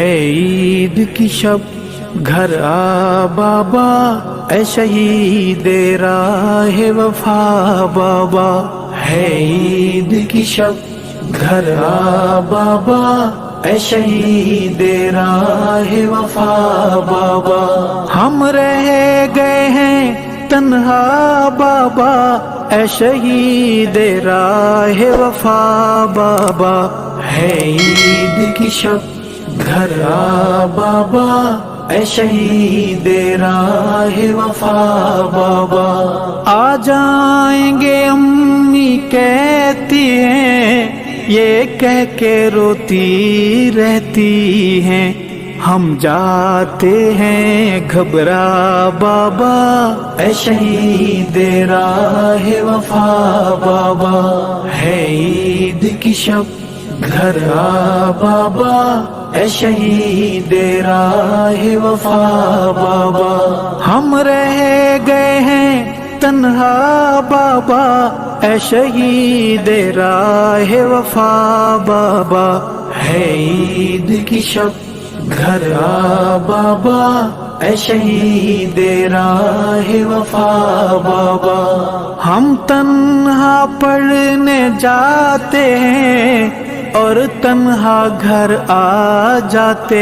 ہے عید کی شب گھر آ بابا، اے شہید راہ وفا بابا، ہے عید کی شب گھر آ بابا، اے شہید راہ وفا بابا، ہم رہ گئے ہیں تنہا بابا، اے شہید راہ وفا بابا، ہے عید کی شب گھر آ بابا، اے شہید راہ وفا بابا، آ جائیں گے امی کہتی ہیں، یہ کہہ کے روتی رہتی ہیں، ہم جاتے ہیں گھبرا بابا، اے شہید راہ وفا بابا، ہے عید کی شب گھر آ بابا، اے شہید راہ وفا بابا، ہم رہ گئے ہیں تنہا بابا، اے شہید راہ وفا بابا، ہے عید کی شب گھر آ بابا، اے شہید راہ وفا بابا، ہم تنہا پڑھنے جاتے ہیں اور تنہا گھر آ جاتے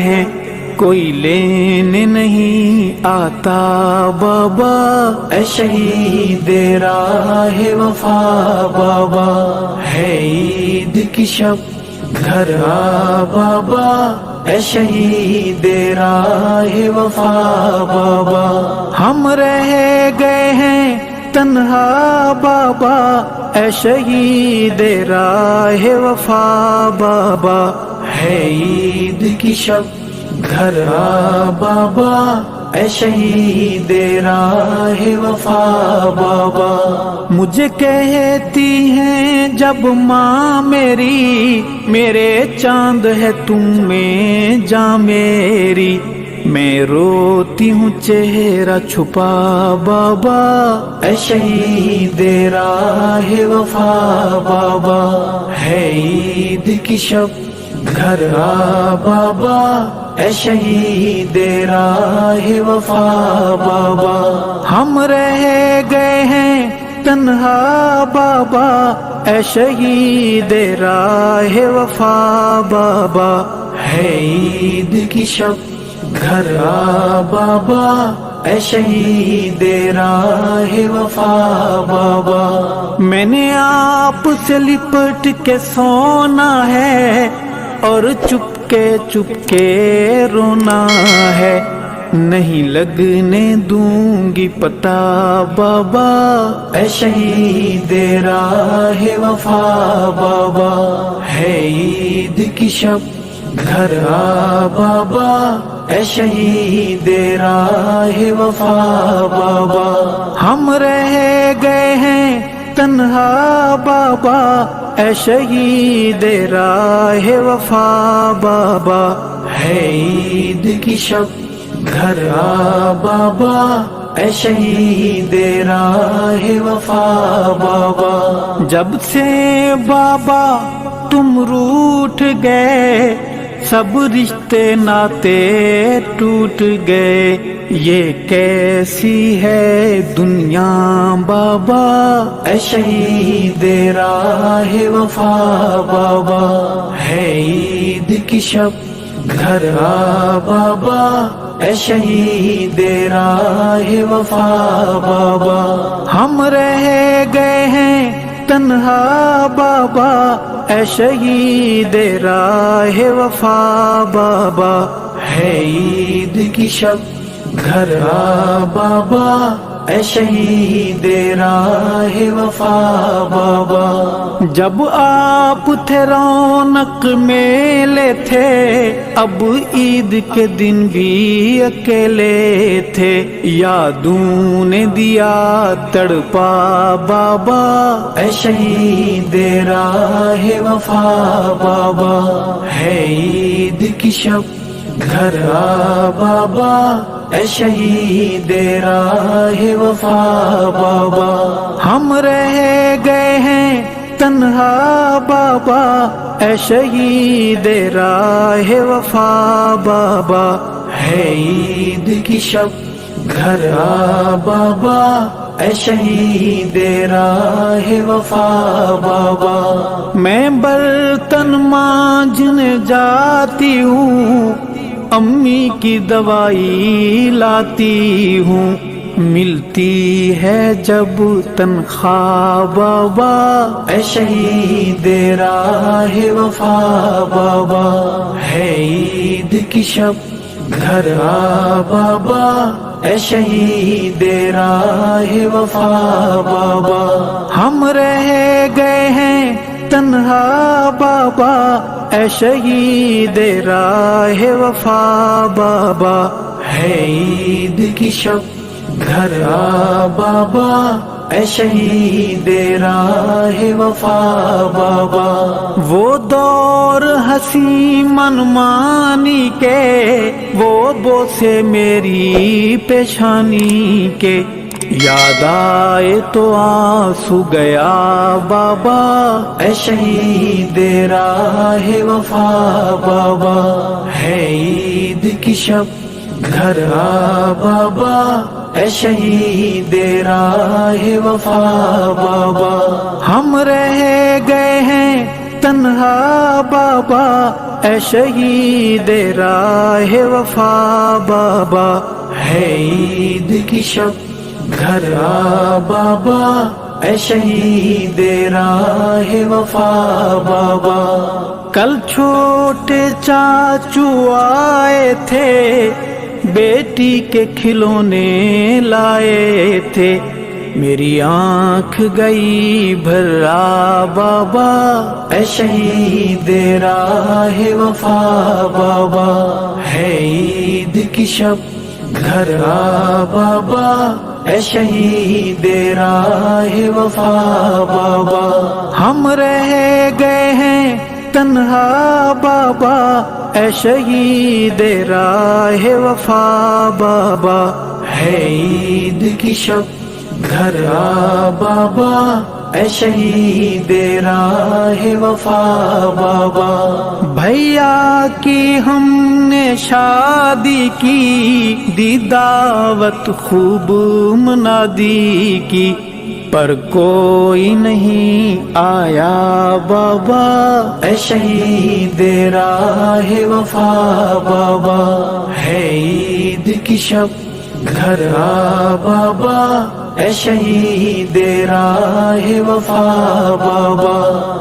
ہیں، کوئی لینے نہیں آتا بابا، اے شہید راہ وفا بابا، ہے عید کی شب گھر آ بابا، اے شہید راہ وفا بابا، ہم رہ گئے ہیں تنہا بابا، اے شہید راہ وفا بابا، ہے عید کی شب گھر آ بابا، اے شہید راہ وفا بابا، مجھے کہتی ہیں جب ماں میری، میرے چاند ہے تم میں جاں میری، میں روتی ہوں چہرہ چھپا بابا، اے شہید راہ وفا بابا، ہے عید کی شب گھر آ بابا، اے شہید راہ وفا بابا، ہم رہ گئے ہیں تنہا بابا، اے شہید راہ وفا بابا، ہے عید کی شب گھر آ بابا، اے شہید راہ وفا بابا، میں نے آپ سے لپٹ کے سونا ہے اور چپ کے رونا ہے، نہیں لگنے دوں گی پتہ بابا، اے شہید راہ وفا بابا، ہے عید کی شب گھر آ بابا، اے شہید راہ وفا بابا، ہم رہ گئے ہیں تنہا بابا، اے شہید راہ وفا بابا، ہے عید کی شب گھر آ بابا، اے شہید راہ وفا بابا، جب سے بابا تم روٹھ گئے، سب رشتے ناتے ٹوٹ گئے، یہ کیسی ہے دنیا بابا، اے شہید راہ وفا بابا، ہے عید کی شب گھر آ بابا، اے شہید راہ وفا بابا، ہم رہ گئے ہیں تنہا بابا، اے شہید راہ وفا بابا، ہے عید کی شب گھر آ بابا، اے شہید راہ وفا بابا، جب آپ تھے رونق میلے تھے، اب عید کے دن بھی اکیلے تھے، یادوں نے دیا تڑپا بابا، اے شہید راہ وفا بابا، ہے عید کی شب گھر آ بابا، اے شہید راہ وفا بابا، ہم رہ گئے ہیں تنہا بابا، اے شہید راہ وفا بابا، ہے عید کی شب گھر آ بابا، اے شہید راہ وفا بابا۔ میں برتن مانجنے جاتی ہوں، امی کی دوائی لاتی ہوں، ملتی ہے جب تنخواہ بابا، اے شہید راہ وفا بابا، ہے عید کی شب گھر آ بابا، اے شہید راہ وفا بابا۔ ہم رہ گئے ہیں تنہا بابا، اے شہید راہ وفا بابا، ہے عید کی شب گھر آ بابا، اے شہید راہ وفا بابا۔ وہ دور ہنسی منمانی کے، وہ بوسے میری پیشانی کے، یاد آئے تو آنسو گیا بابا، اے شہید راہ وفا بابا، ہے عید کی شب گھر آ بابا، اے شہید راہ وفا بابا۔ ہم رہ گئے ہیں تنہا بابا، اے شہید راہ وفا بابا، ہے عید کی شب گھر آ بابا، اے شہید راہ وفا بابا۔ کل چھوٹے چاچو آئے تھے، بیٹی کے کھلونے لائے تھے، میری آنکھ گئی بھرا بابا، اے شہید راہ وفا بابا، ہے عید کی شب گھر آ بابا، اے شہید راہ وفا بابا۔ ہم رہ گئے ہیں تنہا بابا، اے شہید راہ وفا بابا، ہے عید کی شب گھر آ بابا، اے شہید راہ وفا بابا۔ بھیا کی ہم نے شادی کی، دی دعوت خوب منادی کی، پر کوئی نہیں آیا بابا، اے شہید راہ وفا بابا، ہے عید کی شب گھر آ بابا، اے شہید راہ وفا بابا۔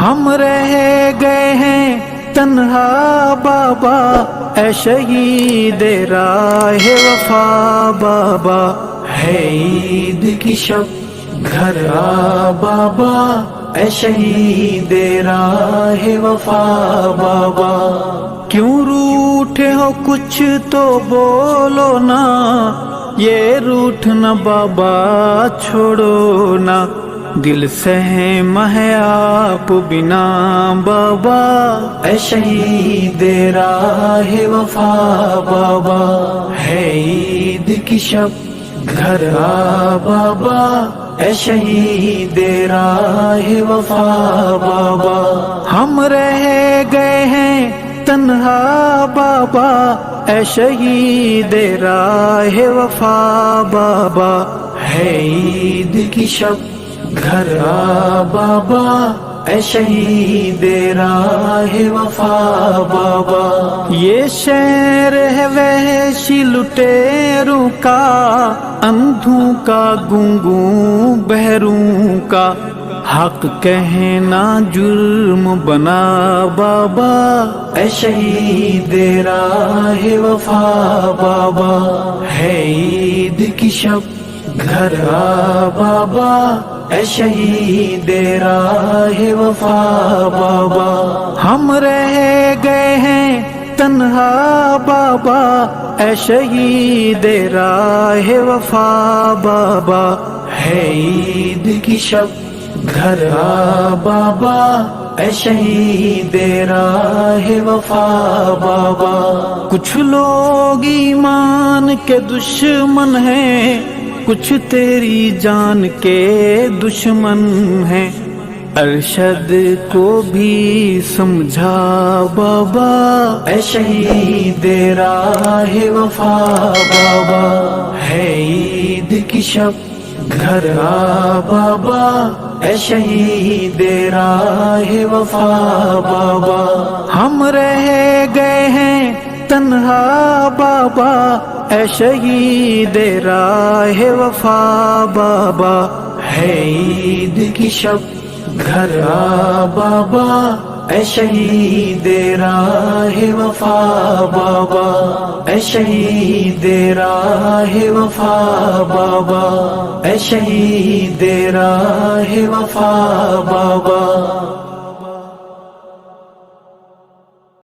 ہم رہ گئے ہیں تنہا بابا، اے شہید راہ وفا بابا، ہے عید کی شب گھر آ بابا، اے شہید راہ وفا بابا۔ کیوں روٹھے ہو کچھ تو بولو نا، یہ روٹھنا بابا چھوڑو نا، دل سہم ہے آپ بنا بابا، اے شہید راہ وفا بابا، ہے عید کی شب گھر آ بابا، اے شہید راہ وفا بابا۔ ہم رہ گئے ہیں تنہا بابا، اے شہید راہ وفا بابا، ہے عید کی شب گھر آ بابا، اے شہید راہ وفا بابا۔ یہ شہر ہے وحشی لٹیروں کا، اندھوں کا گونگوں بہروں کا، حق کہنا جرم بنا بابا، اے شہید راہ وفا بابا، ہے عید کی شب گھر آ بابا، اے شہید راہ وفا بابا۔ ہم رہ گئے ہیں تنہا بابا، اے شہید راہ وفا بابا، ہے عید کی شب گھر آ بابا، اے شہید راہ وفا بابا۔ کچھ لوگ ایمان کے دشمن ہیں، کچھ تیری جان کے دشمن ہیں، ارشد کو بھی سمجھا بابا، اے شہید راہ وفا بابا، ہے عید کی شب گھر آ بابا، اے شہید راہ وفا بابا، ہم رہ گئے ہیں تنہا بابا، اے شہید راہ وفا بابا، ہے عید کی شب گھر آ بابا، اے شہید راہ وفا بابا، اے شہید راہ وفا بابا، اے شہید راہ وفا بابا۔